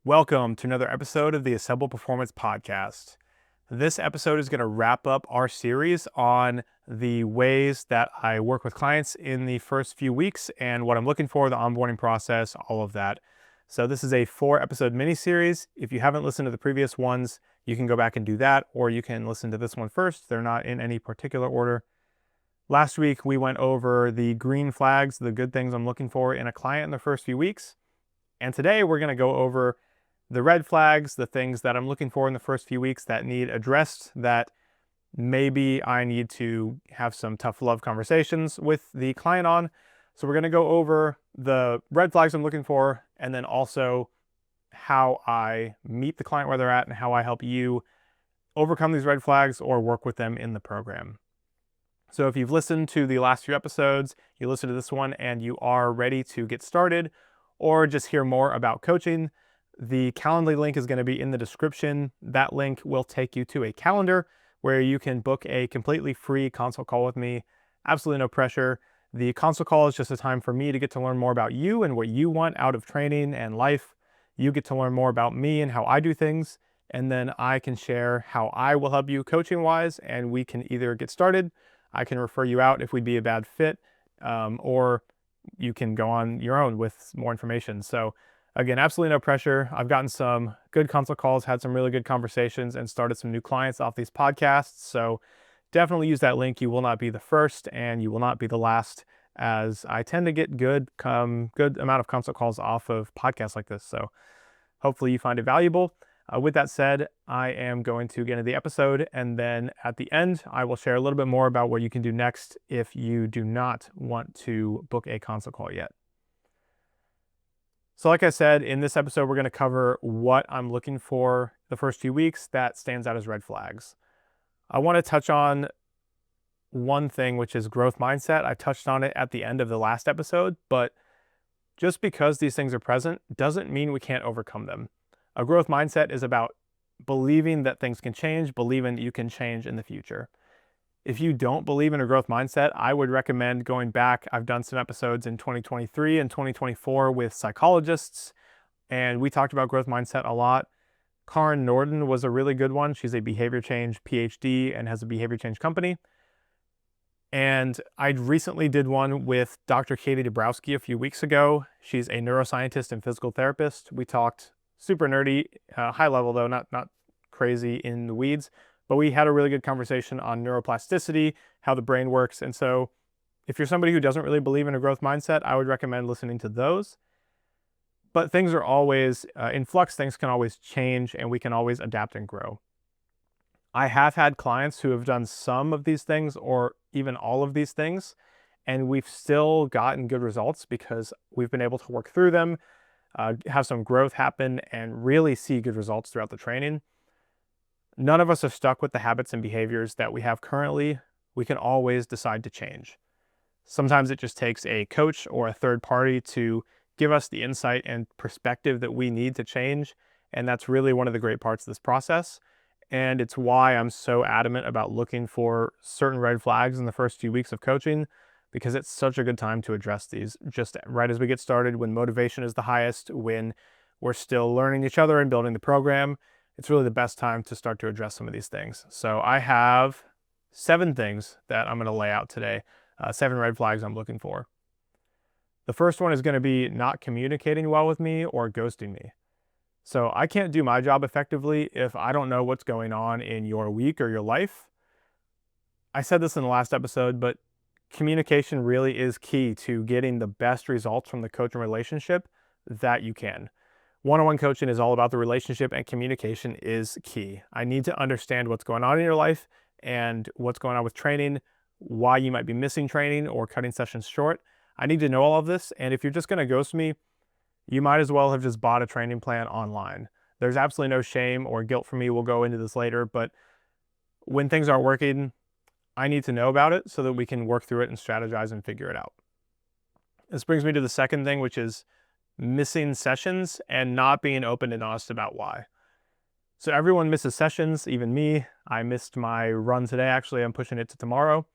Welcome to another episode of the Assemble Performance Podcast. This episode is going to wrap up our series on the ways that I work with clients in the first few weeks and what I'm looking for, the onboarding process, all of that. So this is a 4-episode mini-series. If you haven't listened to the previous ones, you can go back and do that, or you can listen to this one first. They're not in any particular order. Last week, we went over the green flags, the good things I'm looking for in a client in the first few weeks. And today we're going to go over the red flags, the things that I'm looking for in the first few weeks that need addressed, that maybe I need to have some tough love conversations with the client on. So we're going to go over the red flags I'm looking for, and then also how I meet the client where they're at and how I help you overcome these red flags or work with them in the program. So if you've listened to the last few episodes, you listen to this one and you are ready to get started or just hear more about coaching, the Calendly link is going to be in the description. That link will take you to a calendar where you can book a completely free consult call with me. Absolutely no pressure. The consult call is just a time for me to get to learn more about you and what you want out of training and life. You get to learn more about me and how I do things, and then I can share how I will help you coaching-wise, and we can either get started, I can refer you out if we'd be a bad fit, or you can go on your own with more information. So again, absolutely no pressure. I've gotten some good consult calls, had some really good conversations, and started some new clients off these podcasts. So definitely use that link. You will not be the first and you will not be the last, as I tend to get good amount of consult calls off of podcasts like this. So hopefully you find it valuable. With that said, I am going to get into the episode, and then at the end, I will share a little bit more about what you can do next if you do not want to book a consult call yet. So like I said, in this episode, we're going to cover what I'm looking for the first few weeks that stands out as red flags. I want to touch on one thing, which is growth mindset. I touched on it at the end of the last episode, but just because these things are present doesn't mean we can't overcome them. A growth mindset is about believing that things can change, believing that you can change in the future. If you don't believe in a growth mindset, I would recommend going back. I've done some episodes in 2023 and 2024 with psychologists, and we talked about growth mindset a lot. Karen Norton was a really good one. She's a behavior change PhD and has a behavior change company. And I recently did one with Dr. Katie Dabrowski a few weeks ago. She's a neuroscientist and physical therapist. We talked super nerdy, high level though, not crazy in the weeds. But we had a really good conversation on neuroplasticity, how the brain works. And so if you're somebody who doesn't really believe in a growth mindset, I would recommend listening to those. But things are always in flux, things can always change, and we can always adapt and grow. I have had clients who have done some of these things or even all of these things, and we've still gotten good results because we've been able to work through them, have some growth happen, and really see good results throughout the training. None of us are stuck with the habits and behaviors that we have currently. We can always decide to change. Sometimes it just takes a coach or a third party to give us the insight and perspective that we need to change. And that's really one of the great parts of this process. And it's why I'm so adamant about looking for certain red flags in the first few weeks of coaching, because it's such a good time to address these just right as we get started, when motivation is the highest, when we're still learning each other and building the program. It's really the best time to start to address some of these things. So I have 7 things that I'm going to lay out today, 7 red flags I'm looking for. The first one is going to be not communicating well with me or ghosting me. So I can't do my job effectively if I don't know what's going on in your week or your life. I said this in the last episode, but communication really is key to getting the best results from the coaching relationship that you can. One-on-one coaching is all about the relationship, and communication is key. I need to understand what's going on in your life and what's going on with training, why you might be missing training or cutting sessions short. I need to know all of this, and if you're just going to ghost me, you might as well have just bought a training plan online. There's absolutely no shame or guilt for me. We'll go into this later, but when things aren't working, I need to know about it so that we can work through it and strategize and figure it out. This brings me to the second thing, which is missing sessions and not being open and honest about why. So everyone misses sessions, even me. I missed my run today. Actually, I'm pushing it to tomorrow.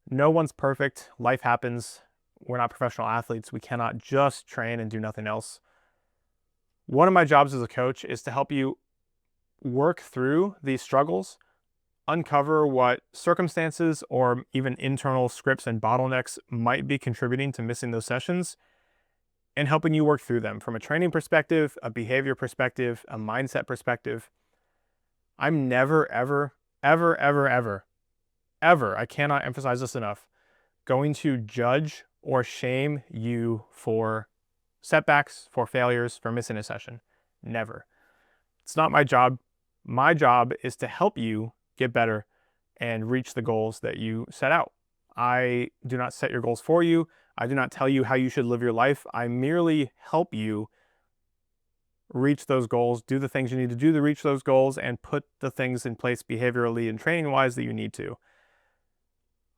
No one's perfect. Life happens. We're not professional athletes. We cannot just train and do nothing else. One of my jobs as a coach is to help you work through these struggles, uncover what circumstances or even internal scripts and bottlenecks might be contributing to missing those sessions, and helping you work through them from a training perspective, a behavior perspective, a mindset perspective. I'm never, ever, ever, ever, ever, ever, I cannot emphasize this enough, going to judge or shame you for setbacks, for failures, for missing a session. Never. It's not my job. My job is to help you get better and reach the goals that you set out. I do not set your goals for you. I do not tell you how you should live your life. I merely help you reach those goals, do the things you need to do to reach those goals, and put the things in place behaviorally and training wise that you need to.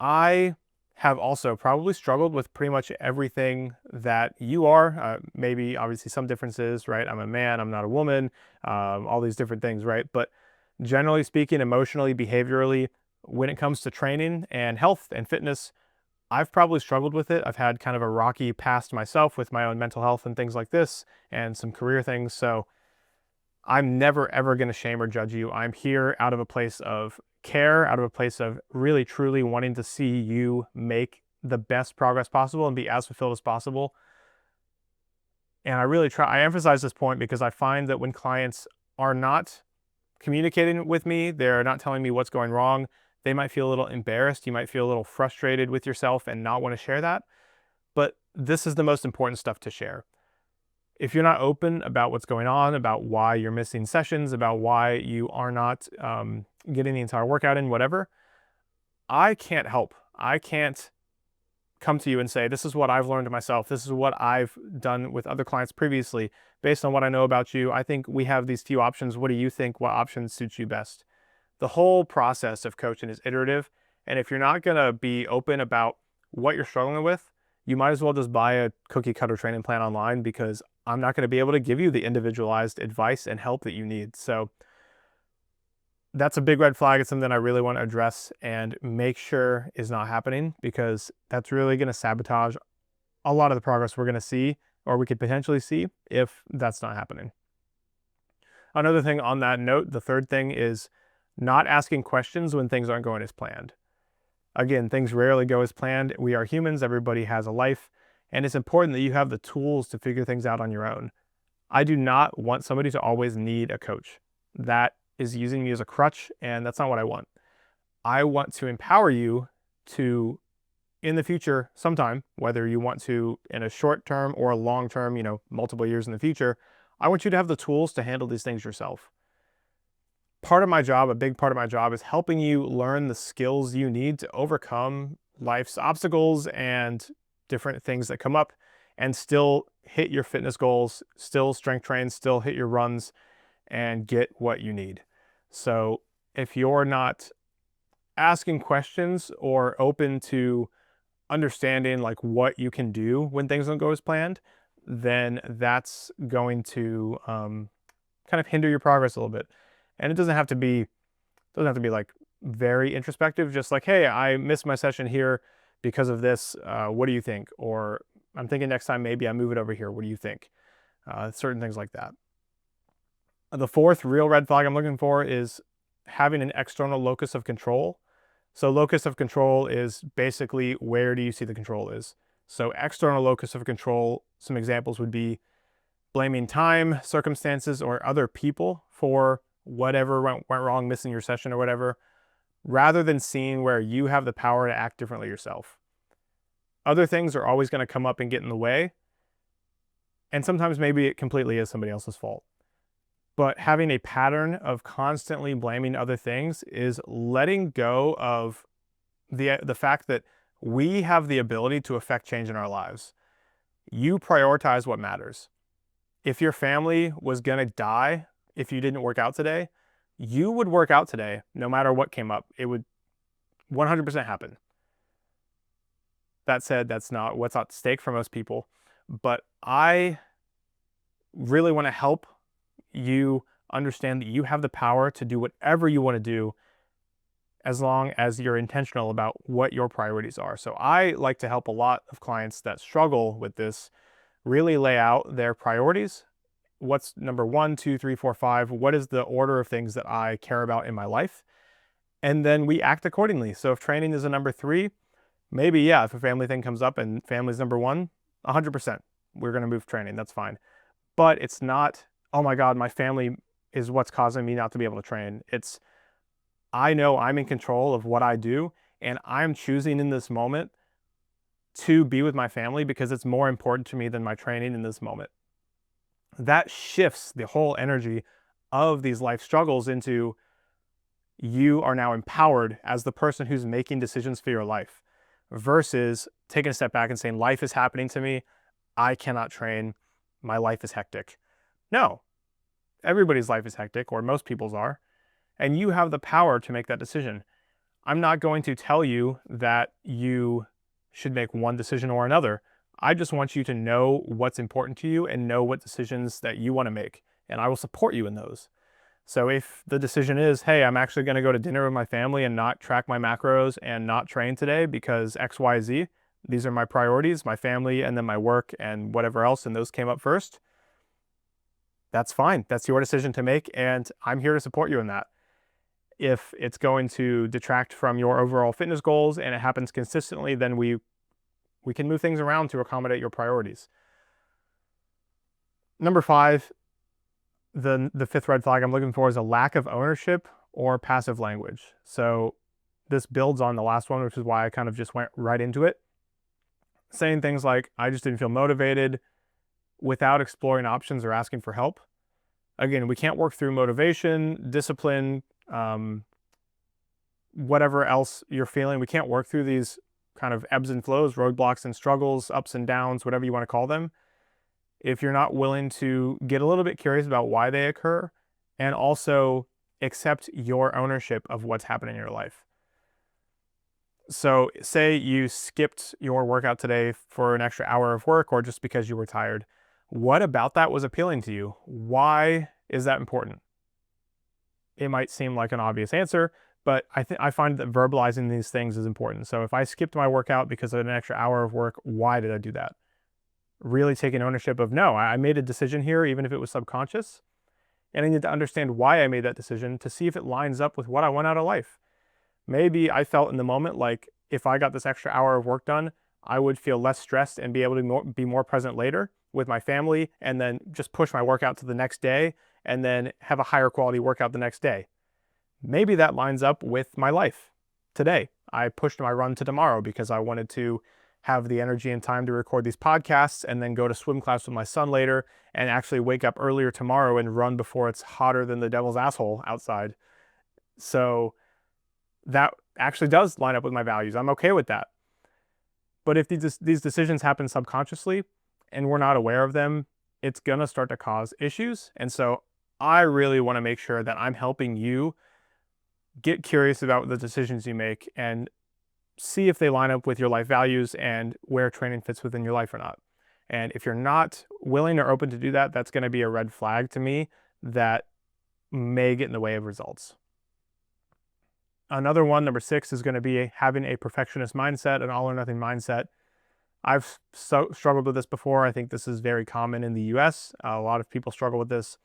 I have also probably struggled with pretty much everything that you are. Maybe obviously some differences, right? I'm a man, I'm not a woman, all these different things, right? But generally speaking, emotionally, behaviorally, when it comes to training and health and fitness, I've probably struggled with it. I've had kind of a rocky past myself with my own mental health and things like this and some career things. So I'm never, ever going to shame or judge you. I'm here out of a place of care, out of a place of really, truly wanting to see you make the best progress possible and be as fulfilled as possible. And I emphasize this point because I find that when clients are not communicating with me, they're not telling me what's going wrong, they might feel a little embarrassed. You might feel a little frustrated with yourself and not want to share that. But this is the most important stuff to share. If you're not open about what's going on, about why you're missing sessions, about why you are not getting the entire workout in, whatever, I can't help. I can't come to you and say, this is what I've learned myself. This is what I've done with other clients previously. Based on what I know about you, I think we have these few options. What do you think? What option suits you best? The whole process of coaching is iterative. And if you're not going to be open about what you're struggling with, you might as well just buy a cookie cutter training plan online, because I'm not going to be able to give you the individualized advice and help that you need. So that's a big red flag. It's something I really want to address and make sure is not happening, because that's really going to sabotage a lot of the progress we're going to see, or we could potentially see, if that's not happening. Another thing on that note, the third thing is not asking questions when things aren't going as planned. Again, things rarely go as planned. We are humans, everybody has a life, and it's important that you have the tools to figure things out on your own. I do not want somebody to always need a coach. That is using me as a crutch, and that's not what I want. I want to empower you to, in the future, sometime, whether you want to in a short term or a long term, multiple years in the future, I want you to have the tools to handle these things yourself. Part of my job, a big part of my job, is helping you learn the skills you need to overcome life's obstacles and different things that come up, and still hit your fitness goals, still strength train, still hit your runs, and get what you need. So if you're not asking questions or open to understanding like what you can do when things don't go as planned, then that's going to kind of hinder your progress a little bit. And it doesn't have to be like very introspective, just like, hey, I missed my session here because of this. What do you think? Or I'm thinking next time maybe I move it over here. What do you think? Certain things like that. The fourth real red flag I'm looking for is having an external locus of control. So locus of control is basically, where do you see the control is? So external locus of control, some examples would be blaming time, circumstances, or other people for whatever went wrong, missing your session or whatever, rather than seeing where you have the power to act differently yourself. Other things are always going to come up and get in the way, and sometimes maybe it completely is somebody else's fault. But having a pattern of constantly blaming other things is letting go of the fact that we have the ability to affect change in our lives. You prioritize what matters. If your family was going to die if you didn't work out today, you would work out today no matter what came up. It would 100% happen. That said, that's not what's at stake for most people. But I really want to help you understand that you have the power to do whatever you want to do, as long as you're intentional about what your priorities are. So I like to help a lot of clients that struggle with this really lay out their priorities what's number 1, 2, 3, 4, 5? What is the order of things that I care about in my life? And then we act accordingly. So if training is a number 3, maybe, yeah, if a family thing comes up and family's number 1, 100%, we're going to move training. That's fine. But it's not, oh my God, my family is what's causing me not to be able to train. It's, I know I'm in control of what I do, and I'm choosing in this moment to be with my family because it's more important to me than my training in this moment. That shifts the whole energy of these life struggles into, you are now empowered as the person who's making decisions for your life, versus taking a step back and saying, life is happening to me, I cannot train, my life is hectic. No, everybody's life is hectic, or most people's are, and you have the power to make that decision. I'm not going to tell you that you should make one decision or another. I just want you to know what's important to you and know what decisions that you want to make, and I will support you in those. So if the decision is, hey, I'm actually going to go to dinner with my family and not track my macros and not train today because X, Y, Z, these are my priorities, my family and then my work and whatever else, and those came up first, that's fine. That's your decision to make, and I'm here to support you in that. If it's going to detract from your overall fitness goals and it happens consistently, then we can move things around to accommodate your priorities. Number 5, the fifth red flag I'm looking for is a lack of ownership or passive language. So this builds on the last one, which is why I kind of just went right into it. Saying things like, I just didn't feel motivated, without exploring options or asking for help. Again, we can't work through motivation, discipline, whatever else you're feeling. We can't work through these kind of ebbs and flows, roadblocks and struggles, ups and downs, whatever you want to call them, if you're not willing to get a little bit curious about why they occur and also accept your ownership of what's happening in your life. So say you skipped your workout today for an extra hour of work or just because you were tired. What about that was appealing to you? Why is that important? It might seem like an obvious answer, but I find that verbalizing these things is important. So if I skipped my workout because of an extra hour of work, why did I do that? Really taking ownership of, no, I made a decision here, even if it was subconscious, and I need to understand why I made that decision to see if it lines up with what I want out of life. Maybe I felt in the moment like if I got this extra hour of work done, I would feel less stressed and be able to be more present later with my family, and then just push my workout to the next day and then have a higher quality workout the next day. Maybe that lines up with my life today. I pushed my run to tomorrow because I wanted to have the energy and time to record these podcasts and then go to swim class with my son later and actually wake up earlier tomorrow and run before it's hotter than the devil's asshole outside. So that actually does line up with my values. I'm okay with that. But if these decisions happen subconsciously and we're not aware of them, it's going to start to cause issues. And so I really want to make sure that I'm helping you get curious about the decisions you make and see if they line up with your life values and where training fits within your life or not. And if you're not willing or open to do that, that's going to be a red flag to me that may get in the way of results. Another one, number 6, is going to be having a perfectionist mindset, an all or nothing mindset. I've struggled with this before. I think this is very common in the US. A lot of people struggle with this.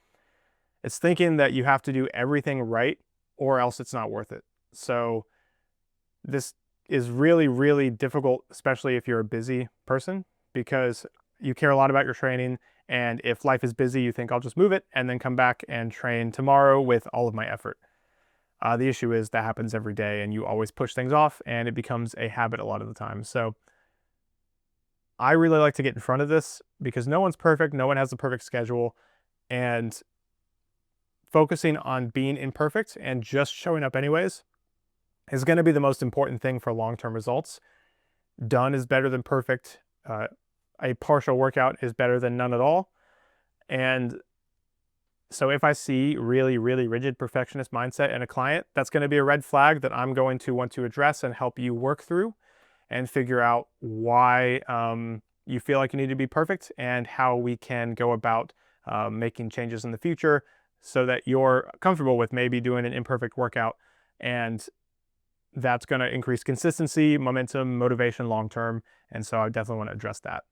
It's thinking that you have to do everything right or else it's not worth it. So this is really, really difficult, especially if you're a busy person, because you care a lot about your training. And if life is busy, you think I'll just move it and then come back and train tomorrow with all of my effort. The issue is that happens every day and you always push things off and it becomes a habit a lot of the time. So I really like to get in front of this because no one's perfect. No one has a perfect schedule, and focusing on being imperfect and just showing up anyways is going to be the most important thing for long-term results. Done is better than perfect. A partial workout is better than none at all. And so if I see really, really rigid perfectionist mindset in a client, that's going to be a red flag that I'm going to want to address and help you work through and figure out why you feel like you need to be perfect and how we can go about making changes in the future so that you're comfortable with maybe doing an imperfect workout, and that's going to increase consistency, momentum, motivation long-term. And so I definitely want to address that.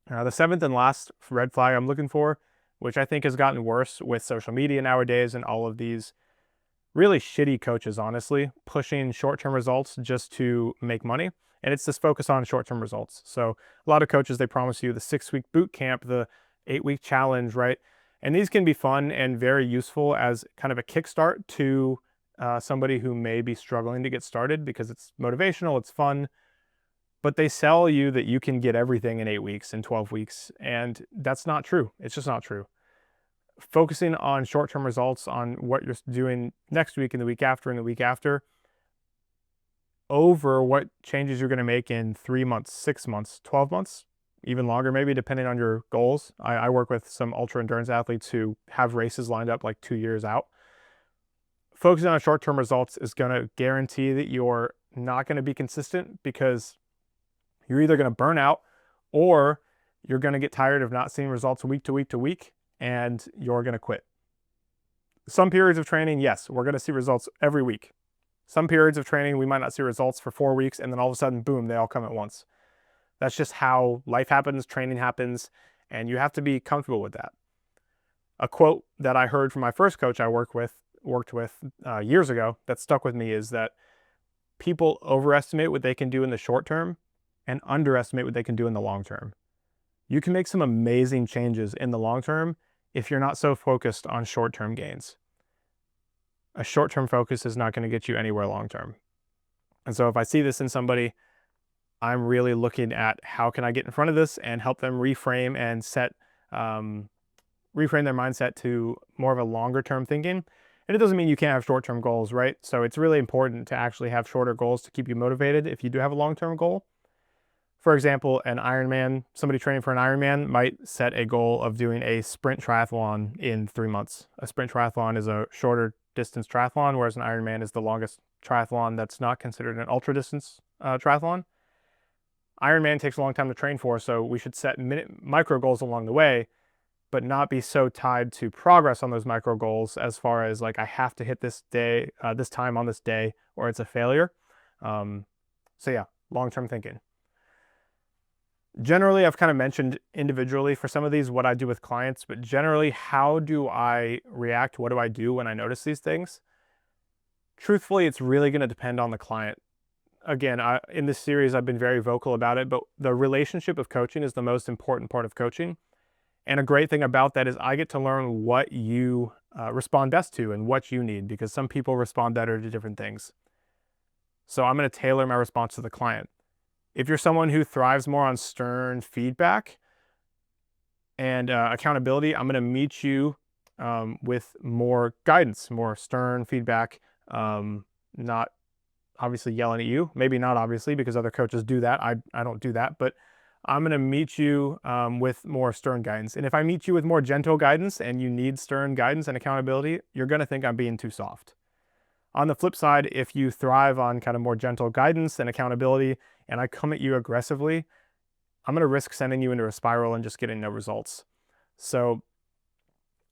The 7th and last red flag I'm looking for, which I think has gotten worse with social media nowadays and all of these really shitty coaches, honestly, pushing short-term results just to make money. And it's this focus on short-term results. So a lot of coaches, they promise you the 6-week boot camp, the 8-week challenge, right? And these can be fun and very useful as kind of a kickstart to somebody who may be struggling to get started because it's motivational, it's fun, but they sell you that you can get everything in 8 weeks, in 12 weeks. And that's not true. It's just not true. Focusing on short-term results, on what you're doing next week and the week after and the week after, over what changes you're going to make in 3 months, 6 months, 12 months, even longer, maybe depending on your goals. I work with some ultra endurance athletes who have races lined up like 2 years out. Focusing on short-term results is going to guarantee that you're not going to be consistent because you're either going to burn out or you're going to get tired of not seeing results week to week to week, and you're going to quit. Some periods of training, yes, we're going to see results every week. Some periods of training, we might not see results for 4 weeks, and then all of a sudden, boom, they all come at once. That's just how life happens, training happens, and you have to be comfortable with that. A quote that I heard from my first coach I worked with years ago that stuck with me is that people overestimate what they can do in the short term and underestimate what they can do in the long term. You can make some amazing changes in the long term if you're not so focused on short-term gains. A short-term focus is not going to get you anywhere long-term. And so if I see this in somebody, I'm really looking at how can I get in front of this and help them reframe and reframe their mindset to more of a longer-term thinking. And it doesn't mean you can't have short-term goals, right? So it's really important to actually have shorter goals to keep you motivated if you do have a long-term goal. For example, an Ironman, somebody training for an Ironman might set a goal of doing a sprint triathlon in 3 months. A sprint triathlon is a shorter distance triathlon, whereas an Ironman is the longest triathlon that's not considered an ultra distance triathlon. Ironman takes a long time to train for, so we should set micro goals along the way, but not be so tied to progress on those micro goals as far as like I have to hit this day, this time on this day, or it's a failure. So yeah, long-term thinking. Generally, I've kind of mentioned individually for some of these what I do with clients, but generally, how do I react? What do I do when I notice these things? Truthfully, it's really going to depend on the client. Again, in this series, I've been very vocal about it, but the relationship of coaching is the most important part of coaching. And a great thing about that is I get to learn what you respond best to and what you need, because some people respond better to different things. So I'm going to tailor my response to the client. If you're someone who thrives more on stern feedback and accountability, I'm going to meet you with more guidance, more stern feedback, not obviously yelling at you. Maybe not obviously, because other coaches do that. I don't do that, but I'm going to meet you with more stern guidance. And if I meet you with more gentle guidance and you need stern guidance and accountability, you're going to think I'm being too soft. On the flip side, if you thrive on kind of more gentle guidance and accountability, and I come at you aggressively, I'm going to risk sending you into a spiral and just getting no results. So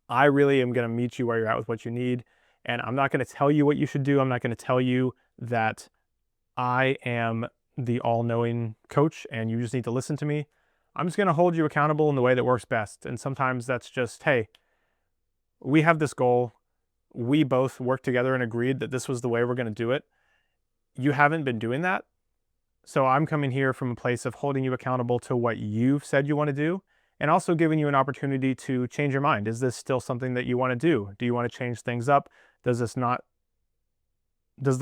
I really am going to meet you where you're at with what you need. And I'm not going to tell you what you should do. I'm not going to tell you that I am the all-knowing coach and you just need to listen to me. I'm just going to hold you accountable in the way that works best. And sometimes that's just, hey, we have this goal. We both worked together and agreed that this was the way we're going to do it. You haven't been doing that. So I'm coming here from a place of holding you accountable to what you've said you want to do, and also giving you an opportunity to change your mind. Is this still something that you want to do? Do you want to change things up? Does the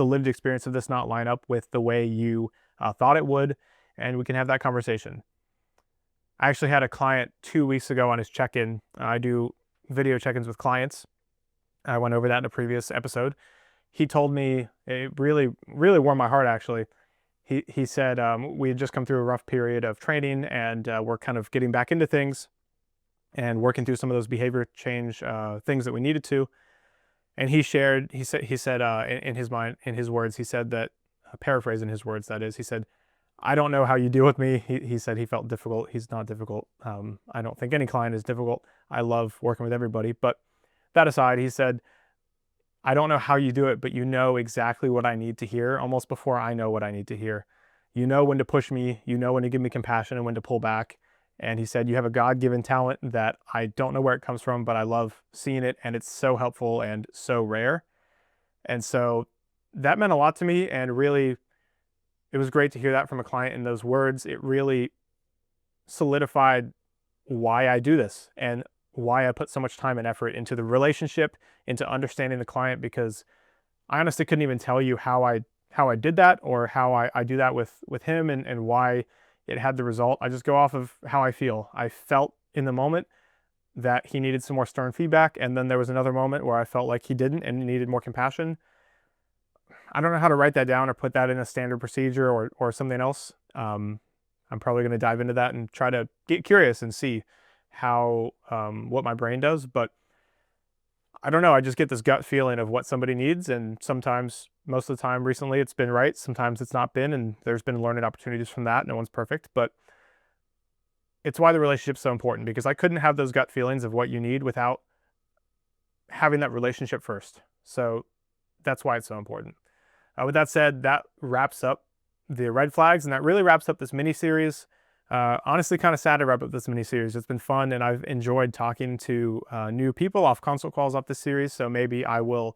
lived experience of this not line up with the way you thought it would? And we can have that conversation. I actually had a client 2 weeks ago on his check-in. I do video check-ins with clients. I went over that in a previous episode. He told me, it really, really warmed my heart actually. He said we had just come through a rough period of training and we're kind of getting back into things and working through some of those behavior change things that we needed to. And he said in his words, he said that, paraphrasing his words, that is, he said, I don't know how you deal with me. He said he felt difficult. He's not difficult. I don't think any client is difficult. I love working with everybody. But that aside, he said, I don't know how you do it, but you know exactly what I need to hear almost before I know what I need to hear. You know when to push me, you know when to give me compassion and when to pull back. And he said, you have a God-given talent that I don't know where it comes from, but I love seeing it, and it's so helpful and so rare. And so that meant a lot to me, and really, it was great to hear that from a client in those words. It really solidified why I do this and why I put so much time and effort into the relationship, into understanding the client, because I honestly couldn't even tell you how I did that, or how I do that with him, and why it had the result. I just go off of how I feel. I felt in the moment that he needed some more stern feedback, and then there was another moment where I felt like he didn't and needed more compassion. I don't know how to write that down or put that in a standard procedure, or something else. I'm probably going to dive into that and try to get curious and see how what my brain does. But I don't know. I just get this gut feeling of what somebody needs, and sometimes, most of the time recently, it's been right. Sometimes it's not been, and there's been learning opportunities from that. No one's perfect, but it's why the relationship's so important, because I couldn't have those gut feelings of what you need without having that relationship first. So that's why it's so important. With that said, that wraps up the red flags, and that really wraps up this mini series. Honestly, kind of sad to wrap up this mini series. It's been fun, and I've enjoyed talking to new people off consult calls off this series. So maybe I will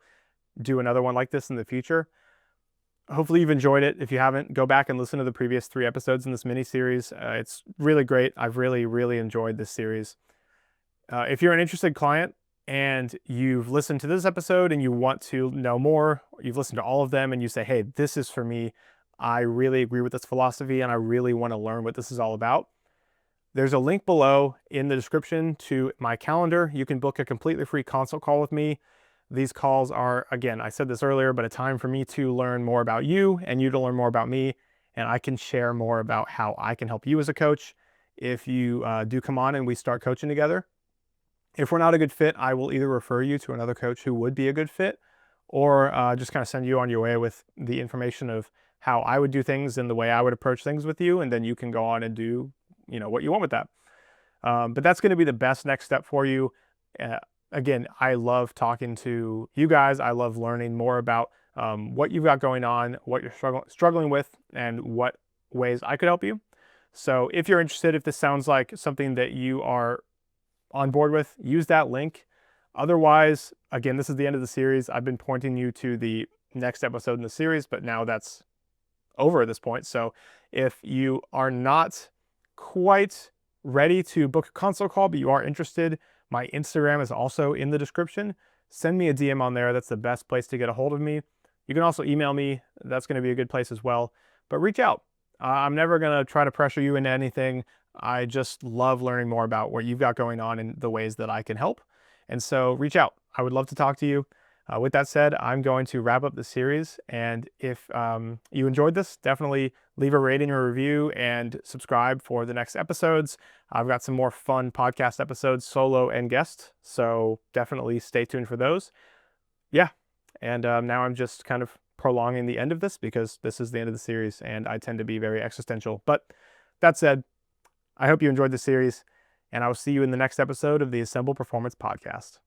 do another one like this in the future. Hopefully you've enjoyed it. If you haven't, go back and listen to the previous 3 episodes in this mini series. It's really great. I've really enjoyed this series. If you're an interested client and you've listened to this episode and you want to know more, you've listened to all of them and you say, hey, this is for me, I really agree with this philosophy and I really want to learn what this is all about, there's a link below in the description to my calendar. You can book a completely free consult call with me. These calls are, again, I said this earlier, but a time for me to learn more about you and you to learn more about me, and I can share more about how I can help you as a coach if you do come on and we start coaching together. If we're not a good fit, I will either refer you to another coach who would be a good fit, or just kind of send you on your way with the information of how I would do things and the way I would approach things with you, and then you can go on and do what you want with that. But that's going to be the best next step for you. Again, I love talking to you guys. I love learning more about what you've got going on, what you're struggling with, and what ways I could help you. So if you're interested, if this sounds like something that you are on board with, use that link. Otherwise, again, this is the end of the series. I've been pointing you to the next episode in the series, but now that's over at this point. So if you are not quite ready to book a consult call, but you are interested, my Instagram is also in the description. Send me a DM on there. That's the best place to get a hold of me. You can also email me. That's going to be a good place as well. But reach out. I'm never going to try to pressure you into anything. I just love learning more about what you've got going on and the ways that I can help. And so reach out. I would love to talk to you. With that said, I'm going to wrap up the series. And if you enjoyed this, definitely leave a rating or review and subscribe for the next episodes. I've got some more fun podcast episodes, solo and guest. So definitely stay tuned for those. Yeah. And now I'm just kind of prolonging the end of this because this is the end of the series and I tend to be very existential. But that said, I hope you enjoyed the series, and I will see you in the next episode of the Assemble Performance Podcast.